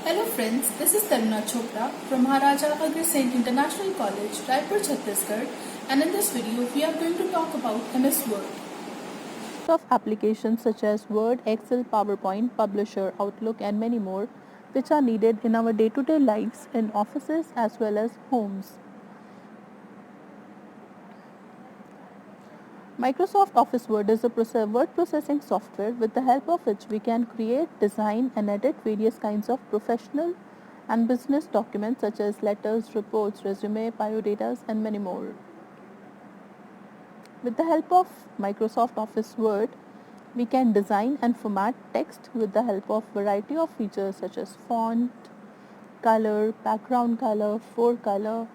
Hello friends, this is Taruna Chopra from Maharaja Agrisense International College, Raipur, Chhattisgarh, and in this video we are going to talk about MS Word. Of applications such as Word, Excel, PowerPoint, Publisher, Outlook, and many more, which are needed in our day-to-day lives in offices as well as homes. Microsoft Office Word is a word processing software with the help of which we can create, design, and edit various kinds of professional and business documents such as letters, reports, resume, biodatas, and many more. With the help of Microsoft Office Word, we can design and format text with the help of variety of features such as font, color, background color, forecolor,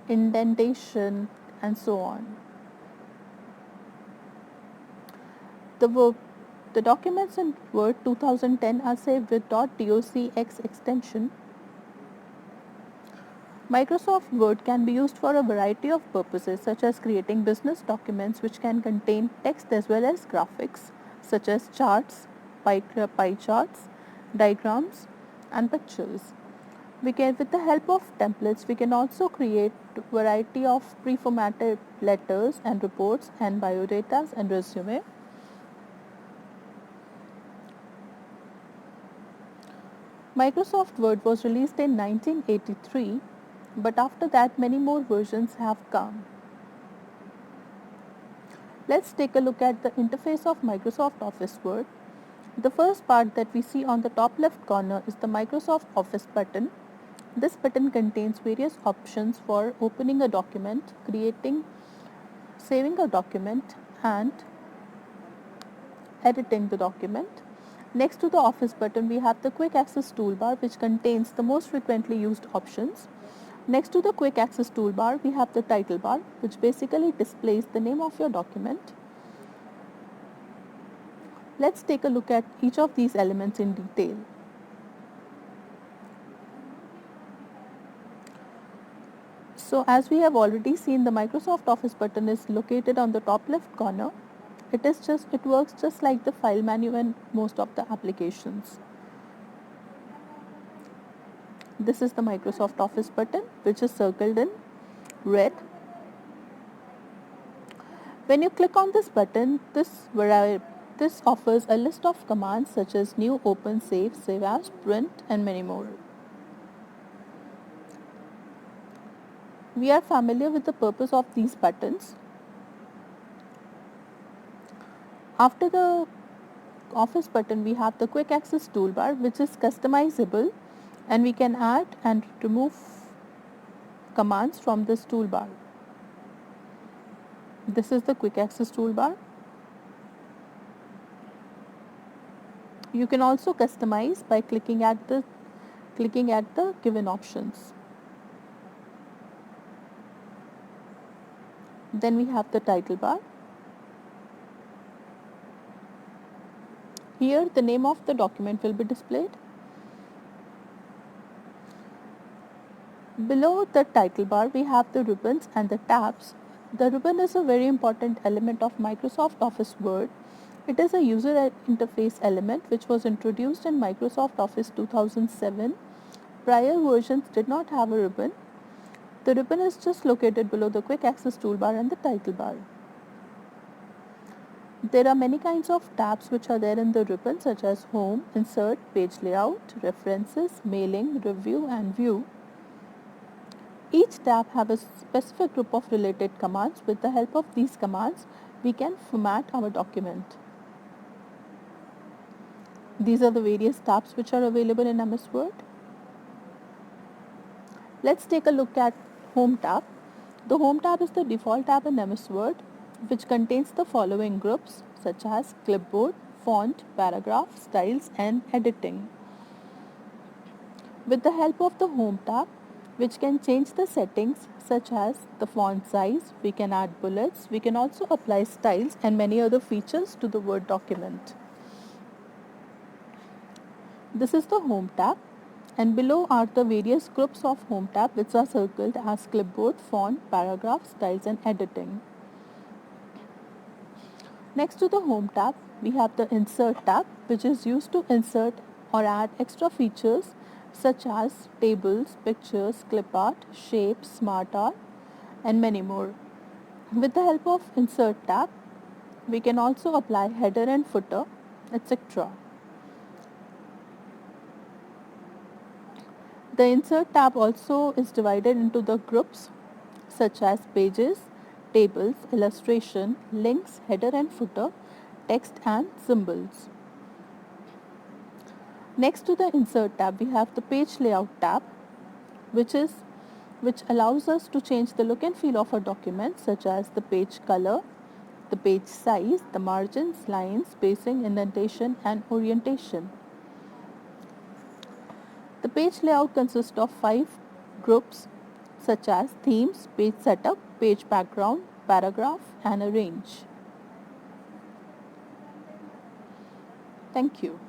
indentation, and so on. The documents in Word 2010 are saved with .docx extension. Microsoft Word can be used for a variety of purposes such as creating business documents which can contain text as well as graphics such as charts, pie charts, diagrams, and pictures. With the help of templates, we can also create variety of pre-formatted letters and reports and biodatas and resume. Microsoft Word was released in 1983, but after that many more versions have come. Let's take a look at the interface of Microsoft Office Word. The first part that we see on the top left corner is the Microsoft Office button. This button contains various options for opening a document, creating, saving a document, and editing the document. Next to the Office button, we have the Quick Access toolbar, which contains the most frequently used options. Next to the Quick Access toolbar, we have the title bar, which basically displays the name of your document. Let's take a look at each of these elements in detail. So as we have already seen, the Microsoft Office button is located on the top left corner. It works just like the file menu in most of the applications. This is the Microsoft Office button, which is circled in red. When you click on this button, this offers a list of commands such as new, open, save, save as, print, and many more. We are familiar with the purpose of these buttons. After the Office button, we have the Quick Access toolbar, which is customizable, and we can add and remove commands from this toolbar. This is the Quick Access toolbar. You can also customize by clicking at the given options. Then we have the title bar. Here the name of the document will be displayed. Below the title bar, we have the ribbons and the tabs. The ribbon is a very important element of Microsoft Office Word. It is a user interface element which was introduced in Microsoft Office 2007. Prior versions did not have a ribbon. The ribbon is just located below the Quick Access toolbar and the title bar. There are many kinds of tabs which are there in the ribbon, such as Home, Insert, Page Layout, References, Mailing, Review, and View. Each tab has a specific group of related commands. With the help of these commands, we can format our document. These are the various tabs which are available in MS Word. Let's take a look at Home tab. The Home tab is the default tab in MS Word, which contains the following groups such as clipboard, font, paragraph, styles, and editing. With the help of the Home tab, which can change the settings such as the font size, we can add bullets, we can also apply styles and many other features to the Word document. This is the Home tab, and below are the various groups of Home tab which are circled as clipboard, font, paragraph, styles, and editing. Next to the Home tab, we have the Insert tab, which is used to insert or add extra features such as tables, pictures, clip art, shapes, smart art, and many more. With the help of Insert tab, we can also apply header and footer, etc. The Insert tab also is divided into the groups such as pages, tables, illustration, links, header and footer, text and symbols. Next to the Insert tab, we have the Page Layout tab, which allows us to change the look and feel of a document, such as the page color, the page size, the margins, lines, spacing, indentation, and orientation. The page layout consists of 5 groups such as themes, page setup, page background, paragraph, and arrange. Thank you.